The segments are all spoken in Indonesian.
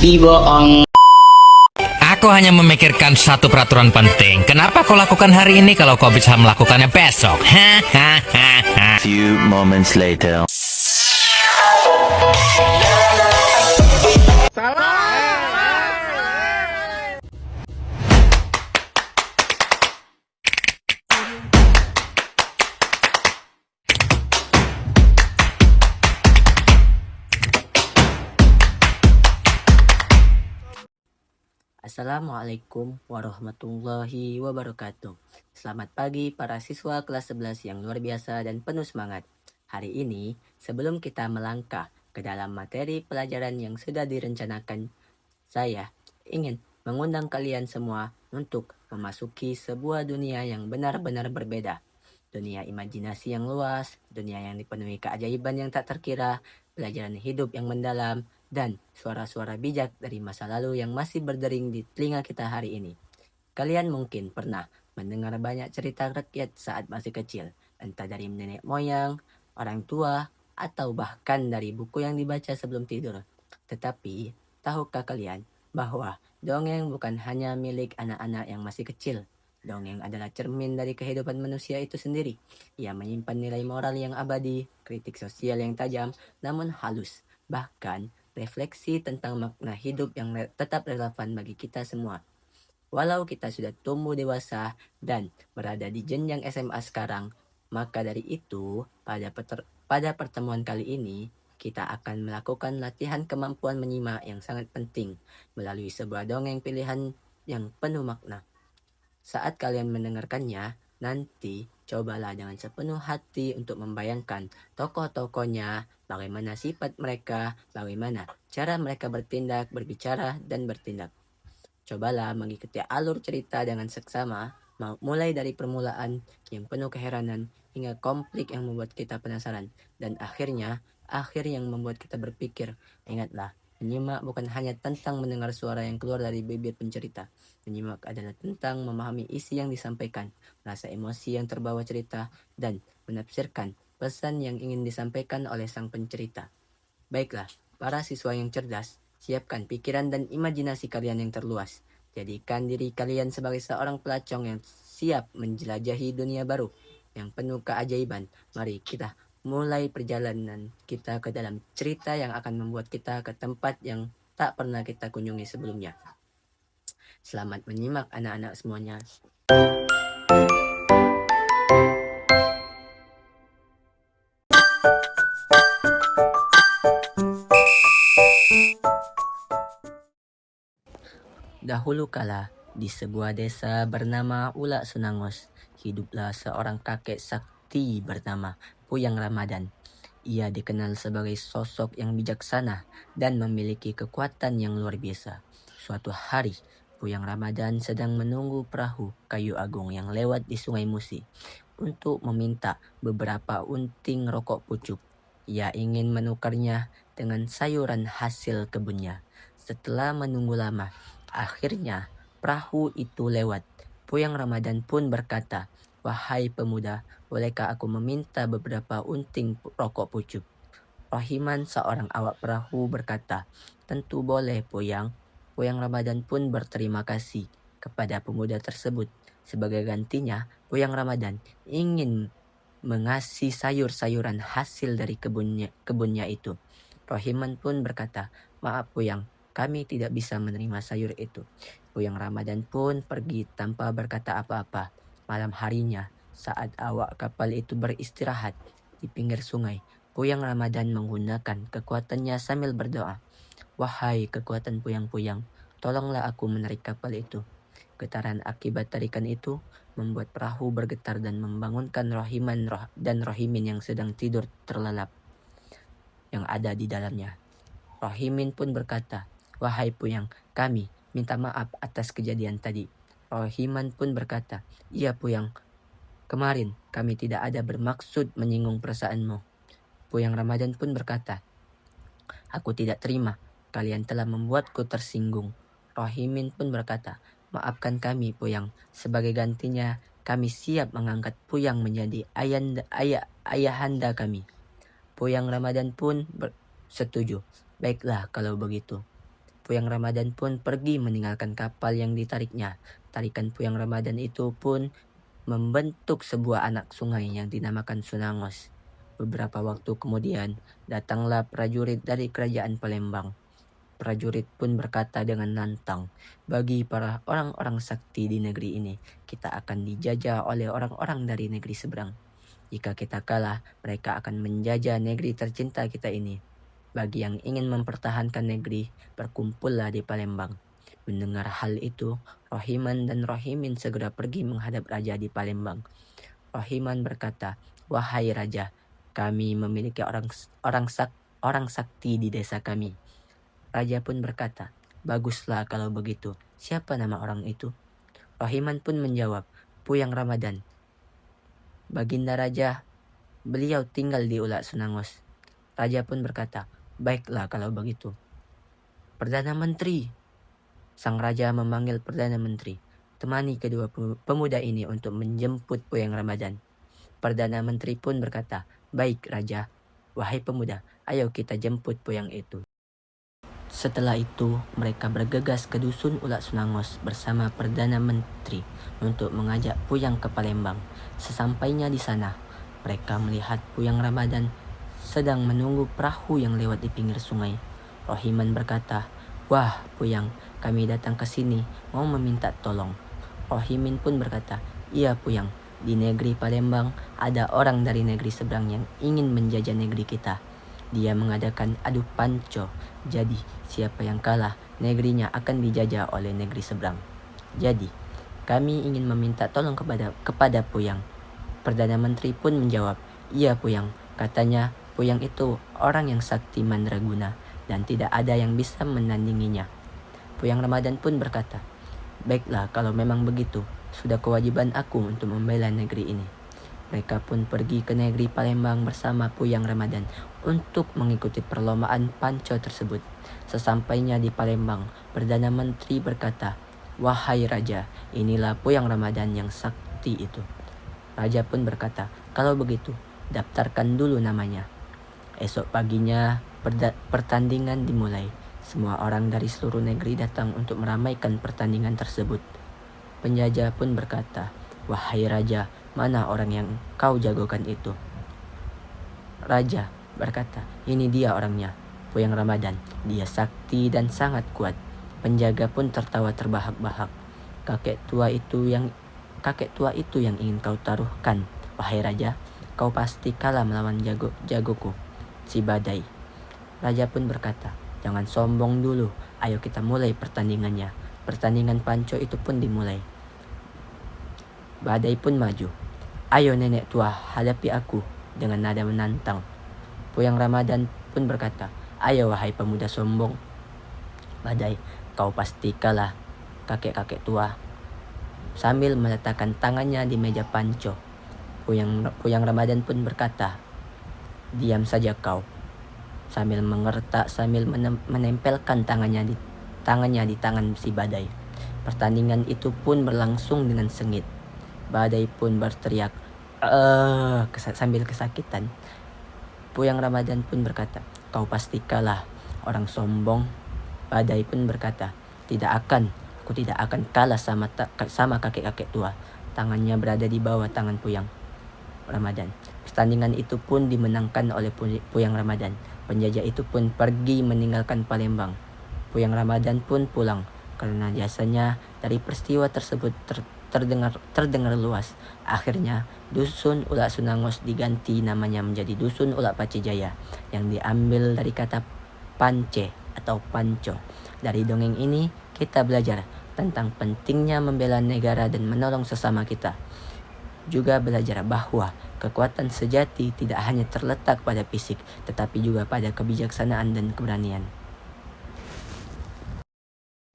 Bohong. Aku hanya memikirkan satu peraturan penting. Kenapa kau lakukan hari ini kalau kau bisa melakukannya besok? Hahaha. Few moments later. Assalamualaikum warahmatullahi wabarakatuh. Selamat pagi para siswa kelas 11 yang luar biasa dan penuh semangat. Hari ini, sebelum kita melangkah ke dalam materi pelajaran yang sudah direncanakan, saya ingin mengundang kalian semua untuk memasuki sebuah dunia yang benar-benar berbeda. Dunia imajinasi yang luas, dunia yang dipenuhi keajaiban yang tak terkira, pelajaran hidup yang mendalam, dan suara-suara bijak dari masa lalu yang masih berdering di telinga kita hari ini. Kalian mungkin pernah mendengar banyak cerita rakyat saat masih kecil, entah dari nenek moyang, orang tua, atau bahkan dari buku yang dibaca sebelum tidur. Tetapi, tahukah kalian bahwa dongeng bukan hanya milik anak-anak yang masih kecil? Dongeng adalah cermin dari kehidupan manusia itu sendiri. Ia menyimpan nilai moral yang abadi, kritik sosial yang tajam, namun halus. Bahkan, refleksi tentang makna hidup yang tetap relevan bagi kita semua. Walau kita sudah tumbuh dewasa dan berada di jenjang SMA sekarang, maka dari itu, pada pertemuan kali ini, kita akan melakukan latihan kemampuan menyimak yang sangat penting melalui sebuah dongeng pilihan yang penuh makna. Saat kalian mendengarkannya, nanti cobalah dengan sepenuh hati untuk membayangkan tokoh-tokohnya, bagaimana sifat mereka, bagaimana cara mereka bertindak, berbicara, dan bertindak. Cobalah mengikuti alur cerita dengan seksama, mulai dari permulaan yang penuh keheranan hingga konflik yang membuat kita penasaran, dan akhirnya, akhir yang membuat kita berpikir. Ingatlah, menyimak bukan hanya tentang mendengar suara yang keluar dari bibir pencerita. Menyimak adalah tentang memahami isi yang disampaikan, rasa emosi yang terbawa cerita, dan menafsirkan pesan yang ingin disampaikan oleh sang pencerita. Baiklah, para siswa yang cerdas, siapkan pikiran dan imajinasi kalian yang terluas. Jadikan diri kalian sebagai seorang pelacong yang siap menjelajahi dunia baru yang penuh keajaiban. Mari kita mulai perjalanan kita ke dalam cerita yang akan membuat kita ke tempat yang tak pernah kita kunjungi sebelumnya. Selamat menyimak anak-anak semuanya. Dahulu kala, di sebuah desa bernama Ula Sunangos, hiduplah seorang kakek sakti bernama Puyang Ramadan. Ia dikenal sebagai sosok yang bijaksana dan memiliki kekuatan yang luar biasa. Suatu hari, Puyang Ramadan sedang menunggu perahu kayu agung yang lewat di Sungai Musi untuk meminta beberapa unting rokok pucuk. Ia ingin menukarnya dengan sayuran hasil kebunnya. Setelah menunggu lama, akhirnya perahu itu lewat. Puyang Ramadan pun berkata, "Wahai pemuda, bolehkah aku meminta beberapa unting rokok pucuk?" Rohiman, seorang awak perahu, berkata, "Tentu boleh, Puyang." Puyang Ramadan pun berterima kasih kepada pemuda tersebut. Sebagai gantinya, Puyang Ramadan ingin mengasih sayur-sayuran hasil dari kebunnya itu. Rohiman pun berkata, "Maaf Puyang, kami tidak bisa menerima sayur itu." Puyang Ramadan pun pergi tanpa berkata apa-apa. Malam harinya, saat awak kapal itu beristirahat di pinggir sungai, Puyang Ramadan menggunakan kekuatannya sambil berdoa, "Wahai kekuatan Puyang-Puyang, tolonglah aku menarik kapal itu." Getaran akibat tarikan itu membuat perahu bergetar dan membangunkan Rohiman dan Rohimin yang sedang tidur terlelap yang ada di dalamnya. Rohimin pun berkata, "Wahai Puyang, kami minta maaf atas kejadian tadi." Rohiman pun berkata, "Iya Puyang, kemarin kami tidak ada bermaksud menyinggung perasaanmu." Puyang Ramadan pun berkata, "Aku tidak terima, kalian telah membuatku tersinggung." Rohimin pun berkata, "Maafkan kami Puyang, sebagai gantinya kami siap mengangkat Puyang menjadi ayahanda kami." Puyang Ramadan pun setuju. "Baiklah kalau begitu." Puyang Ramadan pun pergi meninggalkan kapal yang ditariknya. Tarikan Puyang Ramadan itu pun membentuk sebuah anak sungai yang dinamakan Sunangos. Beberapa waktu kemudian, datanglah prajurit dari kerajaan Palembang. Prajurit pun berkata dengan lantang, bagi para orang-orang sakti di negeri ini, kita akan dijajah oleh orang-orang dari negeri seberang. Jika kita kalah, mereka akan menjajah negeri tercinta kita ini. Bagi yang ingin mempertahankan negeri, berkumpullah di Palembang. Mendengar hal itu, Rohiman dan Rohimin segera pergi menghadap raja di Palembang. Rohiman berkata, "Wahai raja, kami memiliki orang sakti di desa kami." Raja pun berkata, "Baguslah kalau begitu. Siapa nama orang itu?" Rohiman pun menjawab, "Puyang Ramadan." Baginda raja, beliau tinggal di Ulak Sunangos. Raja pun berkata, "Baiklah kalau begitu." "Perdana Menteri." Sang raja memanggil Perdana Menteri. "Temani kedua pemuda ini untuk menjemput Puyang Ramadan." Perdana Menteri pun berkata, "Baik raja, wahai pemuda, ayo kita jemput Puyang itu." Setelah itu, mereka bergegas ke dusun Ulak Sunangos bersama Perdana Menteri untuk mengajak Puyang ke Palembang. Sesampainya di sana, mereka melihat Puyang Ramadan sedang menunggu perahu yang lewat di pinggir sungai. Rohiman berkata, "Wah, Puyang, kami datang ke sini mau meminta tolong." Rohimin pun berkata, "Iya, Puyang, di negeri Palembang ada orang dari negeri seberang yang ingin menjajah negeri kita. Dia mengadakan adu panco. Jadi, siapa yang kalah, negerinya akan dijajah oleh negeri seberang. Jadi, kami ingin meminta tolong kepada Puyang." Perdana Menteri pun menjawab, "Iya, Puyang, katanya Puyang itu orang yang sakti mandraguna dan tidak ada yang bisa menandinginya." Puyang Ramadan pun berkata, "Baiklah kalau memang begitu, sudah kewajiban aku untuk membela negeri ini." Mereka pun pergi ke negeri Palembang bersama Puyang Ramadan untuk mengikuti perlombaan panco tersebut. Sesampainya di Palembang, Perdana Menteri berkata, "Wahai Raja, inilah Puyang Ramadan yang sakti itu." Raja pun berkata, "Kalau begitu, daftarkan dulu namanya." Esok paginya, pertandingan dimulai. Semua orang dari seluruh negeri datang untuk meramaikan pertandingan tersebut. Penjajah pun berkata, "Wahai Raja, mana orang yang kau jagokan itu?" Raja berkata, "Ini dia orangnya, Puyang Ramadan. Dia sakti dan sangat kuat." Penjaga pun tertawa terbahak-bahak. Kakek tua itu yang ingin kau taruhkan, wahai Raja. Kau pasti kalah melawan jagoku, si Badai." Raja pun berkata, "Jangan sombong dulu, ayo kita mulai pertandingannya." Pertandingan panco itu pun dimulai. Badai pun maju. "Ayo nenek tua, hadapi aku," dengan nada menantang. Puyang Ramadan pun berkata, "Ayo wahai pemuda sombong." Badai, "Kau pasti kalah, kakek-kakek tua." Sambil meletakkan tangannya di meja panco, Puyang Ramadan pun berkata, "Diam saja kau." Sambil mengertak sambil menempelkan tangannya di tangan si Badai. Pertandingan itu pun berlangsung dengan sengit. Badai pun berteriak, sambil kesakitan. Puyang Ramadan pun berkata, "Kau pasti kalah, orang sombong." Badai pun berkata, Aku tidak akan kalah sama kakek-kakek tua." Tangannya berada di bawah tangan Puyang Ramadan. Pertandingan itu pun dimenangkan oleh Puyang Ramadan. Penjajah itu pun pergi meninggalkan Palembang. Puyang Ramadan pun pulang karena jasanya dari peristiwa tersebut terdengar luas. Akhirnya dusun Ulak Sunangos diganti namanya menjadi dusun Ulak Pacejaya yang diambil dari kata pance atau panco. Dari dongeng ini kita belajar tentang pentingnya membela negara dan menolong sesama kita. Juga belajar bahwa kekuatan sejati tidak hanya terletak pada fisik, tetapi juga pada kebijaksanaan dan keberanian.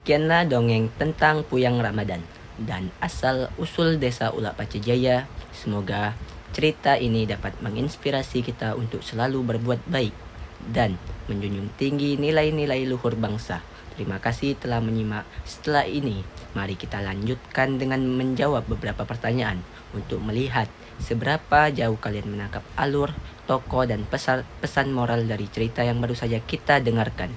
Sekianlah dongeng tentang Puyang Ramadan dan asal-usul desa Ulak Pacejaya. Semoga cerita ini dapat menginspirasi kita untuk selalu berbuat baik dan menjunjung tinggi nilai-nilai luhur bangsa. Terima kasih telah menyimak. Setelah ini, mari kita lanjutkan dengan menjawab beberapa pertanyaan untuk melihat seberapa jauh kalian menangkap alur, tokoh, dan pesan moral dari cerita yang baru saja kita dengarkan.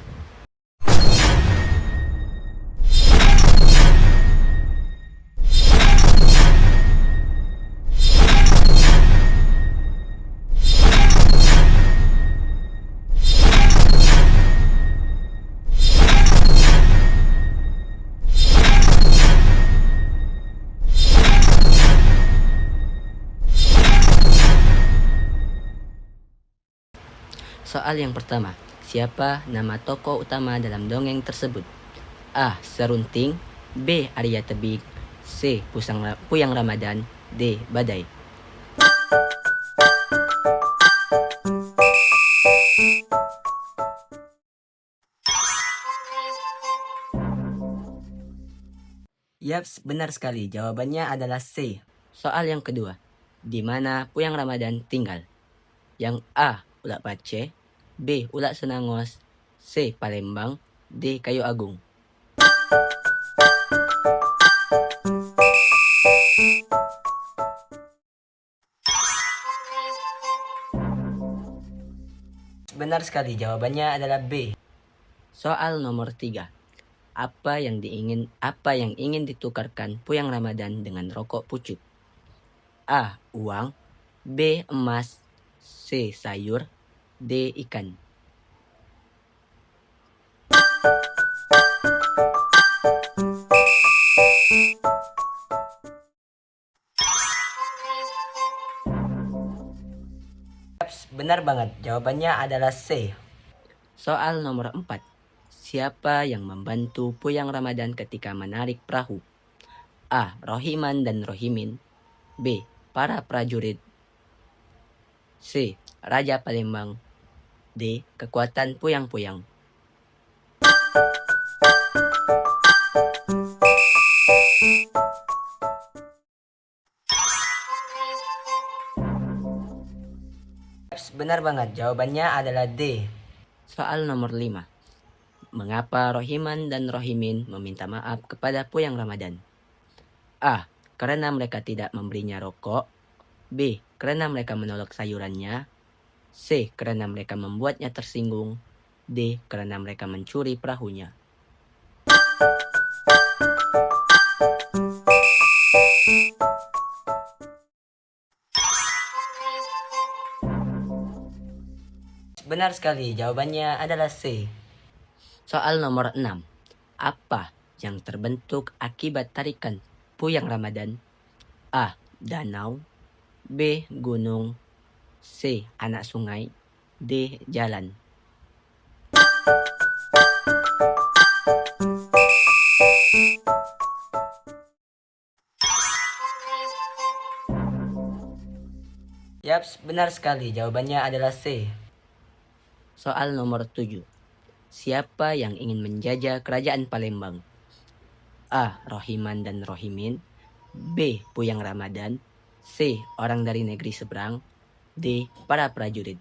Soal yang pertama, siapa nama tokoh utama dalam dongeng tersebut? A. Serunting, B. Arya Tebing, C. Puyang Ramadan, D. Badai. Yaps, benar sekali. Jawabannya adalah C. Soal yang kedua, di mana Puyang Ramadan tinggal? Yang A. Ulak Pace, B. Ulak Senangos, C. Palembang, D. Kayu Agung. Benar sekali, jawabannya adalah B. Soal nomor 3. Apa yang ingin ditukarkan Puyang Ramadan dengan rokok pucuk? A. Uang, B. Emas, C. Sayur, D. Ikan. Benar banget, jawabannya adalah C. Soal nomor 4. Siapa yang membantu Puyang Ramadan ketika menarik perahu? A. Rohiman dan Rohimin, B. Para prajurit, C. Raja Palembang, D. Kekuatan Puyang-Puyang. Benar banget, jawabannya adalah D. Soal nomor 5. Mengapa Rohiman dan Rohimin meminta maaf kepada Puyang Ramadan? A. Karena mereka tidak memberinya rokok, B. Karena mereka menolak sayurannya, C. Karena mereka membuatnya tersinggung, D. Karena mereka mencuri perahunya. Benar sekali, jawabannya adalah C. Soal nomor 6. Apa yang terbentuk akibat tarikan Puyang Ramadan? A. Danau, B. Gunung, C. Anak sungai, D. Jalan. Yaps, benar sekali. Jawabannya adalah C. Soal nomor 7. Siapa yang ingin menjajah kerajaan Palembang? A. Rohiman dan Rohimin, B. Puyang Ramadan, C. Orang dari negeri seberang, D. Para prajurit.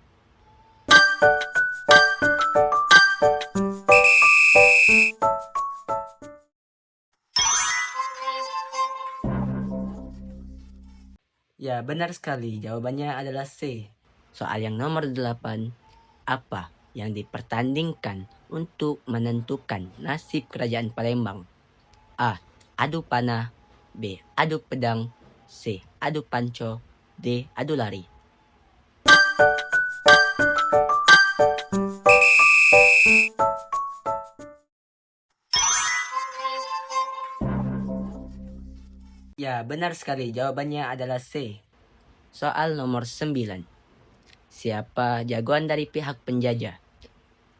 Ya, benar sekali. Jawabannya adalah C. Soal yang nomor 8. Apa yang dipertandingkan untuk menentukan nasib kerajaan Palembang? A. Adu panah, B. Adu pedang, C. Adu panco, D. Adu lari. Ya, benar sekali. Jawabannya adalah C. Soal nomor 9. Siapa jagoan dari pihak penjajah?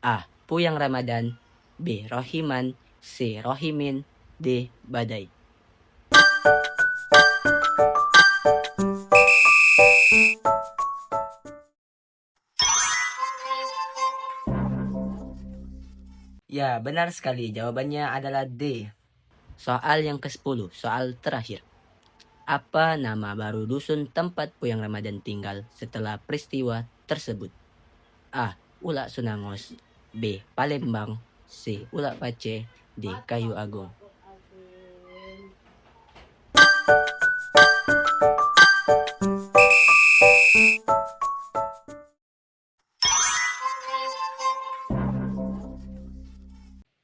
A. Puyang Ramadan, B. Rohiman, C. Rohimin, D. Badai. Ya, benar sekali. Jawabannya adalah D. Soal yang ke-10, soal terakhir. Apa nama baru dusun tempat Puyang Ramadan tinggal setelah peristiwa tersebut? A. Ulak Sunangos, B. Palembang, C. Ulak Pace, D. Kayu Agung.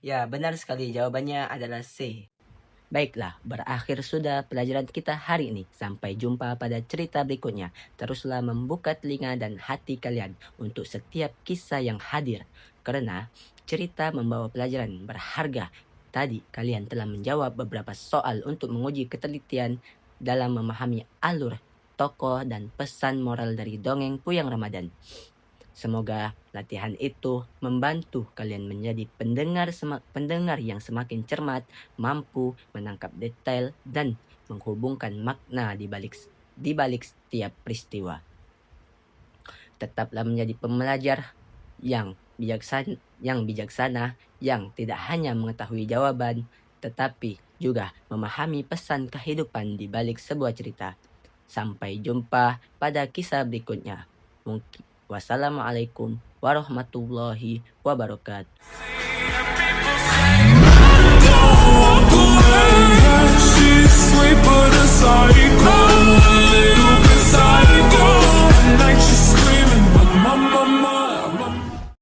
Ya, benar sekali. Jawabannya adalah C. Baiklah, berakhir sudah pelajaran kita hari ini. Sampai jumpa pada cerita berikutnya. Teruslah membuka telinga dan hati kalian untuk setiap kisah yang hadir. Karena cerita membawa pelajaran berharga. Tadi kalian telah menjawab beberapa soal untuk menguji ketelitian dalam memahami alur, tokoh, dan pesan moral dari dongeng Puyang Ramadan. Semoga latihan itu membantu kalian menjadi pendengar yang semakin cermat, mampu menangkap detail dan menghubungkan makna di balik setiap peristiwa. Tetaplah menjadi pembelajar yang bijaksana yang tidak hanya mengetahui jawaban tetapi juga memahami pesan kehidupan di balik sebuah cerita. Sampai jumpa pada kisah berikutnya. Wassalamualaikum warahmatullahi wabarakatuh.